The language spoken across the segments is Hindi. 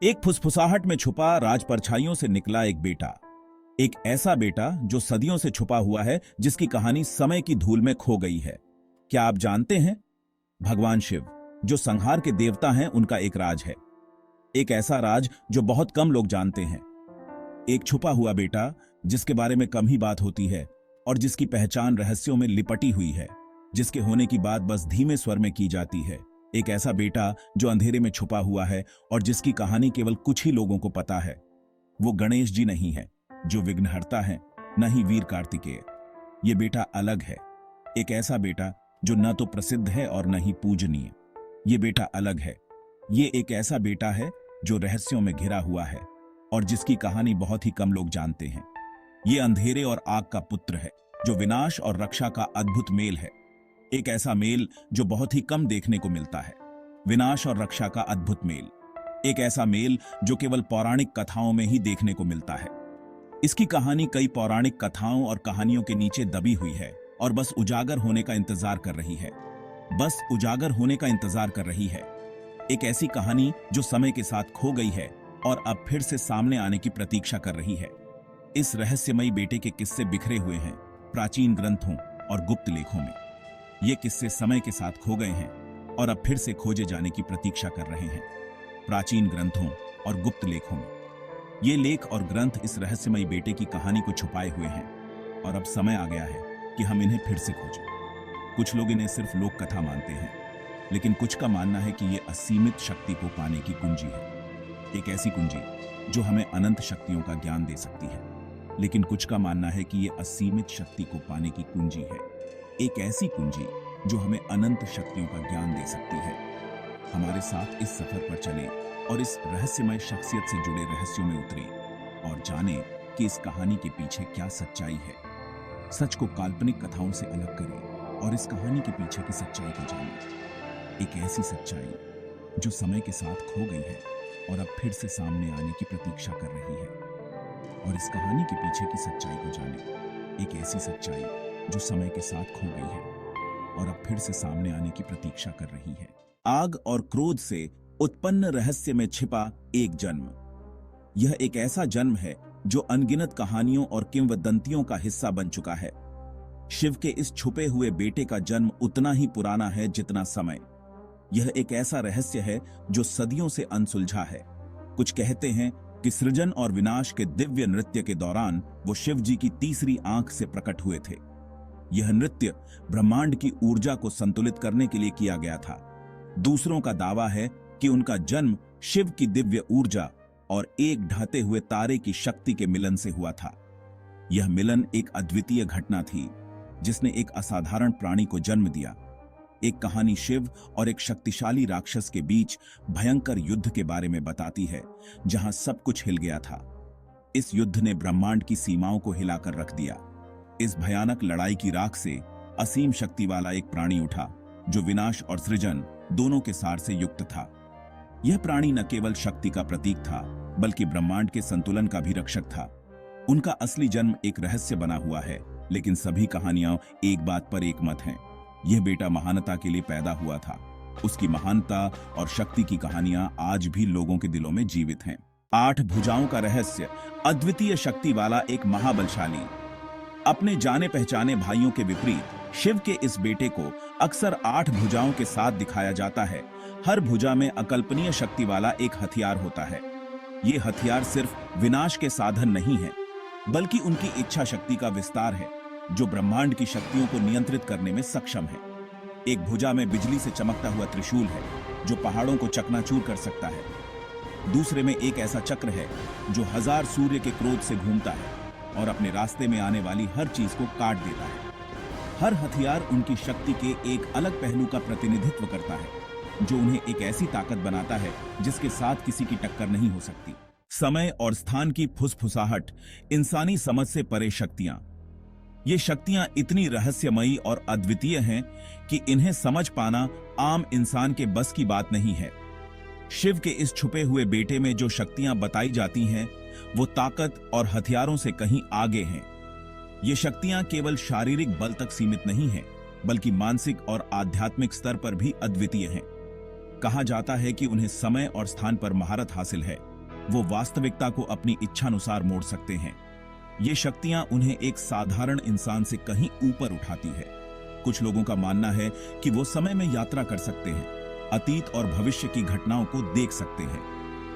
एक फुसफुसाहट में छुपा राज परछाइयों से निकला एक बेटा। एक ऐसा बेटा जो सदियों से छुपा हुआ है, जिसकी कहानी समय की धूल में खो गई है। क्या आप जानते हैं? भगवान शिव, जो संहार के देवता हैं, उनका एक राज है। एक ऐसा राज जो बहुत कम लोग जानते हैं। एक छुपा हुआ बेटा जिसके बारे में कम ही बात होती है और जिसकी पहचान रहस्यों में लिपटी हुई है, जिसके होने की बात बस धीमे स्वर में की जाती है। एक ऐसा बेटा जो अंधेरे में छुपा हुआ है और जिसकी कहानी केवल कुछ ही लोगों को पता है। वो गणेश जी नहीं है जो विघ्नहर्ता है, न ही वीर कार्तिकेय। ये बेटा अलग है। एक ऐसा बेटा जो न तो प्रसिद्ध है और न ही पूजनीय। ये बेटा अलग है। ये एक ऐसा बेटा है जो रहस्यों में घिरा हुआ है और जिसकी कहानी बहुत ही कम लोग जानते हैं। ये अंधेरे और आग का पुत्र है, जो विनाश और रक्षा का अद्भुत मेल है। एक ऐसा मेल जो बहुत ही कम देखने को मिलता है। विनाश और रक्षा का अद्भुत मेल। एक ऐसा मेल जो केवल पौराणिक कथाओं में ही देखने को मिलता है। इसकी कहानी कई पौराणिक कथाओं और कहानियों के नीचे दबी हुई है और बस उजागर होने का इंतजार कर रही है। बस उजागर होने का इंतजार कर रही है। एक ऐसी कहानी जो समय के साथ खो गई है और अब फिर से सामने आने की प्रतीक्षा कर रही है। इस रहस्यमयी बेटे के किस्से बिखरे हुए हैं प्राचीन ग्रंथों और गुप्त लेखों में। ये किस्से समय के साथ खो गए हैं और अब फिर से खोजे जाने की प्रतीक्षा कर रहे हैं प्राचीन ग्रंथों और गुप्त लेखों में। ये लेख और ग्रंथ इस रहस्यमयी बेटे की कहानी को छुपाए हुए हैं और अब समय आ गया है कि हम इन्हें फिर से खोजें। कुछ लोग इन्हें सिर्फ लोक कथा मानते हैं, लेकिन कुछ का मानना है कि ये असीमित शक्ति को पाने की कुंजी है। एक ऐसी कुंजी जो हमें अनंत शक्तियों का ज्ञान दे सकती है। लेकिन कुछ का मानना है कि ये असीमित शक्ति को पाने की कुंजी है। एक ऐसी कुंजी जो हमें अनंत शक्तियों का ज्ञान दे सकती है। हमारे साथ इस सफर पर चलें और इस रहस्यमय शख्सियत से जुड़े रहस्यों में उतरें और जानें कि इस कहानी के पीछे क्या सच्चाई है। सच को काल्पनिक कथाओं से अलग करें और इस कहानी के पीछे की सच्चाई को जानें। एक ऐसी सच्चाई जो समय के साथ खो गई है और अब फिर से सामने आने की प्रतीक्षा कर रही है। और इस कहानी के पीछे की सच्चाई को जानें। एक ऐसी सच्चाई जो समय के साथ खो गई है और अब फिर से सामने आने की प्रतीक्षा कर रही है। आग और क्रोध से उत्पन्न रहस्य में छिपा एक जन्म। यह एक ऐसा जन्म है जो अनगिनत कहानियों और किंवदंतियों का हिस्सा बन चुका है। शिव के इस छुपे हुए बेटे का जन्म उतना ही पुराना है जितना समय। यह एक ऐसा रहस्य है जो सदियों से अनसुलझा है। कुछ कहते हैं कि सृजन और विनाश के दिव्य नृत्य के दौरान वो शिव जी की तीसरी आंख से प्रकट हुए थे। यह नृत्य ब्रह्मांड की ऊर्जा को संतुलित करने के लिए किया गया था। दूसरों का दावा है कि उनका जन्म शिव की दिव्य ऊर्जा और एक ढहते हुए तारे की शक्ति के मिलन से हुआ था। यह मिलन एक अद्वितीय घटना थी जिसने एक असाधारण प्राणी को जन्म दिया। एक कहानी शिव और एक शक्तिशाली राक्षस के बीच भयंकर युद्ध के बारे में बताती है, जहां सब कुछ हिल गया था। इस युद्ध ने ब्रह्मांड की सीमाओं को हिलाकर रख दिया। इस भयानक लड़ाई की राख से असीम शक्ति वाला एक प्राणी उठा जो विनाश और सृजन दोनों के सार से युक्त था। यह प्राणी न केवल शक्ति का प्रतीक था, बल्कि ब्रह्मांड के संतुलन का भी रक्षक था। उनका असली जन्म एक रहस्य बना हुआ है, लेकिन सभी कहानियां एक बात पर एक मत हैं। यह बेटा महानता के लिए पैदा हुआ था। उसकी महानता और शक्ति की कहानियां आज भी लोगों के दिलों में जीवित हैं। 8 भुजाओं का रहस्य। अद्वितीय शक्ति वाला एक महाबलशाली। अपने जाने पहचाने भाइयों के विपरीत शिव के इस बेटे को अक्सर 8 भुजाओं के साथ दिखाया जाता है। हर भुजा में अकल्पनीय शक्ति वाला एक हथियार होता है। ये हथियार सिर्फ विनाश के साधन नहीं है, बल्कि उनकी इच्छा शक्ति का विस्तार है, जो ब्रह्मांड की शक्तियों को नियंत्रित करने में सक्षम है। एक भुजा में बिजली से चमकता हुआ त्रिशूल है, जो पहाड़ों को चकनाचूर कर सकता है। दूसरे में एक ऐसा चक्र है जो 1000 सूर्य के क्रोध से घूमता है और अपने रास्ते में आने वाली हर चीज को काट देता है। हर हथियार उनकी शक्ति के एक अलग पहलू का प्रतिनिधित्व करता है, जो उन्हें एक ऐसी ताकत बनाता है जिसके साथ किसी की टक्कर नहीं हो सकती। समय और स्थान की फुसफुसाहट। इंसानी समझ से परे शक्तियां। ये शक्तियां इतनी रहस्यमयी और अद्वितीय हैं कि इन्हें समझ पाना आम इंसान के बस की बात नहीं है। शिव के इस छुपे हुए बेटे में जो शक्तियां बताई जाती हैं, वो ताकत और हथियारों से कहीं आगे हैं। ये शक्तियां केवल शारीरिक बल तक सीमित नहीं हैं, बल्कि मानसिक और आध्यात्मिक स्तर पर भी अद्वितीय हैं। कहा जाता है कि उन्हें समय और स्थान पर महारत हासिल है। वो वास्तविकता को अपनी इच्छानुसार मोड़ सकते हैं। ये शक्तियां उन्हें एक साधारण इंसान से कहीं ऊपर उठाती है। कुछ लोगों का मानना है कि वो समय में यात्रा कर सकते हैं, अतीत और भविष्य की घटनाओं को देख सकते हैं।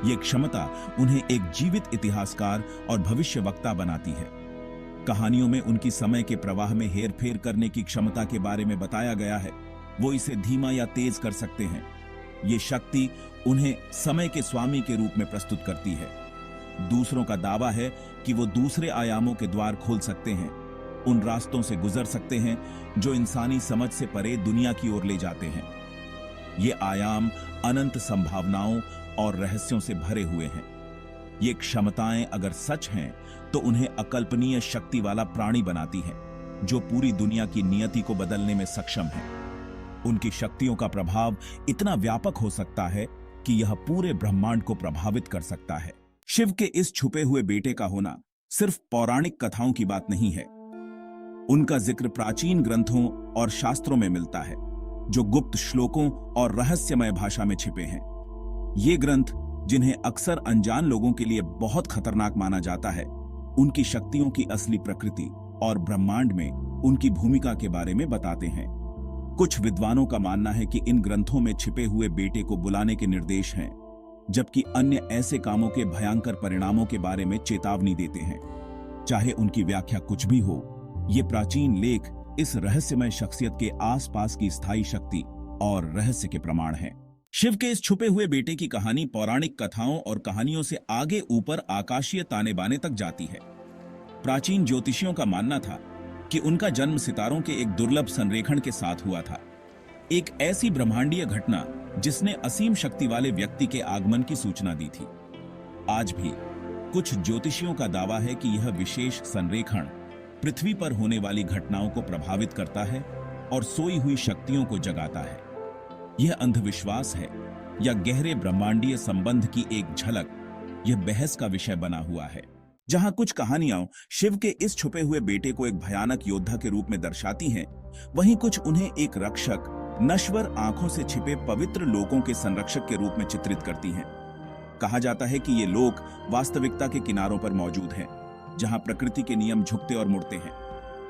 ये क्षमता उन्हें एक जीवित इतिहासकार और भविष्यवक्ता बनाती है। कहानियों में उनकी समय के प्रवाह में हेरफेर करने की क्षमता के बारे में बताया गया है। वो इसे धीमा या तेज कर सकते हैं। ये शक्ति उन्हें समय के स्वामी के रूप में प्रस्तुत करती है। दूसरों का दावा है कि वो दूसरे आयामों के द्वार खोल सकते हैं, उन रास्तों से गुजर सकते हैं जो इंसानी समझ से परे दुनिया की ओर ले जाते हैं। ये आयाम अनंत संभावनाओं और रहस्यों से भरे हुए हैं। ये क्षमताएं अगर सच हैं तो उन्हें अकल्पनीय शक्ति वाला प्राणी बनाती है, जो पूरी दुनिया की नियति को बदलने में सक्षम है। उनकी शक्तियों का प्रभाव इतना व्यापक हो सकता है कि यह पूरे ब्रह्मांड को प्रभावित कर सकता है। शिव के इस छुपे हुए बेटे का होना सिर्फ पौराणिक कथाओं की बात नहीं है। उनका जिक्र प्राचीन ग्रंथों और शास्त्रों में मिलता है, जो गुप्त श्लोकों और रहस्यमय भाषा में छिपे हैं। ये ग्रंथ, जिन्हें अक्सर अनजान लोगों के लिए बहुत खतरनाक माना जाता है, उनकी शक्तियों की असली प्रकृति और ब्रह्मांड में उनकी भूमिका के बारे में बताते हैं। कुछ विद्वानों का मानना है कि इन ग्रंथों में छिपे हुए बेटे को बुलाने के निर्देश हैं, जबकि अन्य ऐसे कामों के भयंकर परिणामों के बारे में चेतावनी देते हैं। चाहे उनकी व्याख्या कुछ भी हो, ये प्राचीन लेख इस रहस्यमय शख्सियत के आसपास की स्थायी शक्ति और रहस्य के प्रमाण हैं। शिव के इस छुपे हुए बेटे की कहानी पौराणिक कथाओं और कहानियों से आगे ऊपर आकाशीय ताने बाने तक जाती है। प्राचीन ज्योतिषियों का मानना था कि उनका जन्म सितारों के एक दुर्लभ संरेखण के साथ हुआ था, एक ऐसी ब्रह्मांडीय घटना जिसने असीम शक्ति वाले व्यक्ति के आगमन की सूचना दी थी। आज भी कुछ ज्योतिषियों का दावा है कि यह विशेष संरेखण पृथ्वी पर होने वाली घटनाओं को प्रभावित करता है और सोई हुई शक्तियों को जगाता है। यह अंधविश्वास है या गहरे ब्रह्मांडीय संबंध की एक झलक, यह बहस का विषय बना हुआ है। जहां कुछ कहानियां शिव के इस छुपे हुए बेटे को एक भयानक योद्धा के रूप में दर्शाती हैं, वहीं कुछ उन्हें एक रक्षक, नश्वर आंखों से छिपे पवित्र लोकों के संरक्षक के रूप में चित्रित करती हैं। कहा जाता है कि ये लोक वास्तविकता के किनारों पर मौजूद हैं, जहां प्रकृति के नियम झुकते और मुड़ते हैं।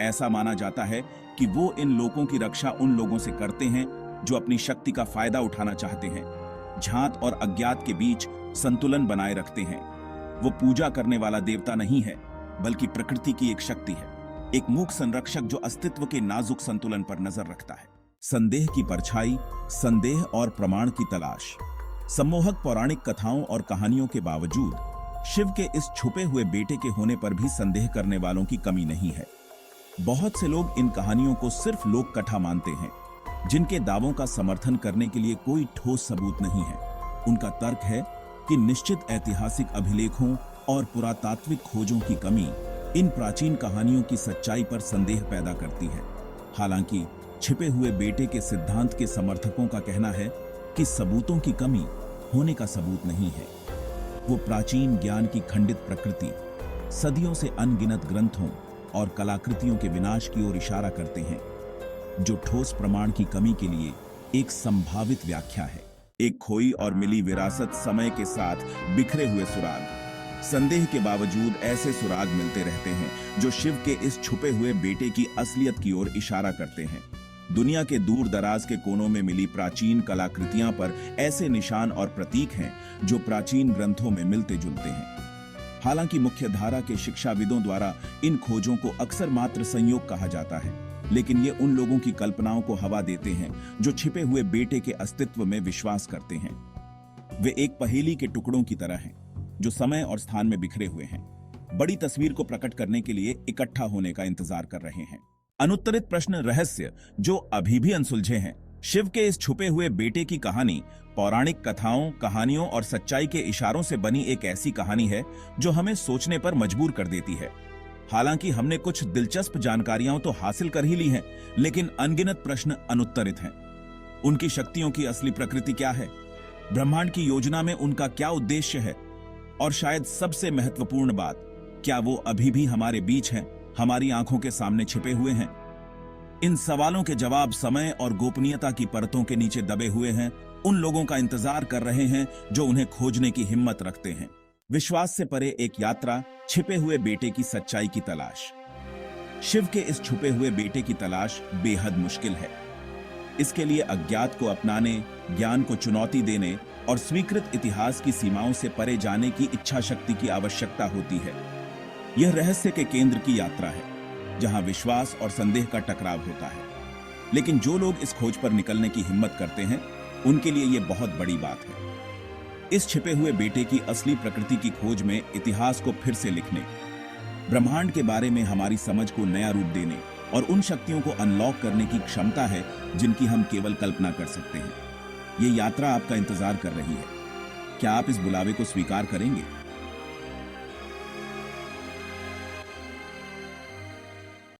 ऐसा माना जाता है कि वो इन लोकों की रक्षा उन लोगों से करते हैं जो अपनी शक्ति का फायदा उठाना चाहते हैं, झांत और अज्ञात के बीच संतुलन बनाए रखते हैं। वो पूजा करने वाला देवता नहीं है, बल्कि प्रकृति की एक शक्ति है, एक मूक संरक्षक जो अस्तित्व के नाजुक संतुलन पर नजर रखता है। संदेह की परछाई, संदेह और प्रमाण की तलाश। सम्मोहक पौराणिक कथाओं और कहानियों के बावजूद शिव के इस छुपे हुए बेटे के होने पर भी संदेह करने वालों की कमी नहीं है। बहुत से लोग इन कहानियों को सिर्फ लोक कथा मानते हैं, जिनके दावों का समर्थन करने के लिए कोई ठोस सबूत नहीं है। उनका तर्क है कि निश्चित ऐतिहासिक अभिलेखों और पुरातात्विक खोजों की कमी इन प्राचीन कहानियों की सच्चाई पर संदेह पैदा करती है। हालांकि छिपे हुए बेटे के सिद्धांत के समर्थकों का कहना है कि सबूतों की कमी होने का सबूत नहीं है। वो प्राचीन ज्ञान की खंडित प्रकृति, सदियों से अनगिनत ग्रंथों और कलाकृतियों के विनाश की ओर इशारा करते हैं, जो ठोस प्रमाण की कमी के लिए एक संभावित व्याख्या है। एक खोई और मिली विरासत, समय के साथ बिखरे हुए सुराग। संदेह के बावजूद ऐसे सुराग मिलते रहते हैं जो शिव के इस छुपे हुए बेटे की असलियत की ओर इशारा करते हैं। दुनिया के दूर दराज के कोनों में मिली प्राचीन कलाकृतियां पर ऐसे निशान और प्रतीक हैं जो प्राचीन ग्रंथों में मिलते जुलते हैं। हालांकि मुख्य धारा के शिक्षाविदों द्वारा इन खोजों को अक्सर मात्र संयोग कहा जाता है, लेकिन ये उन लोगों की कल्पनाओं को हवा देते हैं जो छिपे हुए बेटे के अस्तित्व में विश्वास करते हैं। वे एक पहेली के टुकड़ों की तरह हैं, जो समय और स्थान में बिखरे हुए हैं, बड़ी तस्वीर को प्रकट करने के लिए इकट्ठा होने का इंतजार कर रहे हैं। अनुत्तरित प्रश्न, रहस्य जो अभी भी अनसुलझे हैं। शिव के इस छुपे हुए बेटे की कहानी पौराणिक कथाओं, कहानियों और सच्चाई के इशारों से बनी एक ऐसी कहानी है जो हमें सोचने पर मजबूर कर देती है। हालांकि हमने कुछ दिलचस्प जानकारियां तो हासिल कर ही ली हैं, लेकिन अनगिनत प्रश्न अनुत्तरित हैं। उनकी शक्तियों की असली प्रकृति क्या है? ब्रह्मांड की योजना में उनका क्या उद्देश्य है? और शायद सबसे महत्वपूर्ण बात, क्या वो अभी भी हमारे बीच हैं, हमारी आंखों के सामने छिपे हुए हैं? इन सवालों के जवाब समय और गोपनीयता की परतों के नीचे दबे हुए हैं, उन लोगों का इंतजार कर रहे हैं जो उन्हें खोजने की हिम्मत रखते हैं। विश्वास से परे एक यात्रा, छिपे हुए बेटे की सच्चाई की तलाश। शिव के इस छुपे हुए बेटे की तलाश बेहद मुश्किल है। इसके लिए अज्ञात को अपनाने, ज्ञान को चुनौती देने और स्वीकृत इतिहास की सीमाओं से परे जाने की इच्छा शक्ति की आवश्यकता होती है। यह रहस्य के केंद्र की यात्रा है, जहां विश्वास और संदेह का टकराव होता है। लेकिन जो लोग इस खोज पर निकलने की हिम्मत करते हैं, उनके लिए यह बहुत बड़ी बात है। इस छिपे हुए बेटे की असली प्रकृति की खोज में इतिहास को फिर से लिखने, ब्रह्मांड के बारे में हमारी समझ को नया रूप देने और उन शक्तियों को अनलॉक करने की क्षमता है जिनकी हम केवल कल्पना कर सकते हैं। ये यात्रा आपका इंतजार कर रही है। क्या आप इस बुलावे को स्वीकार करेंगे?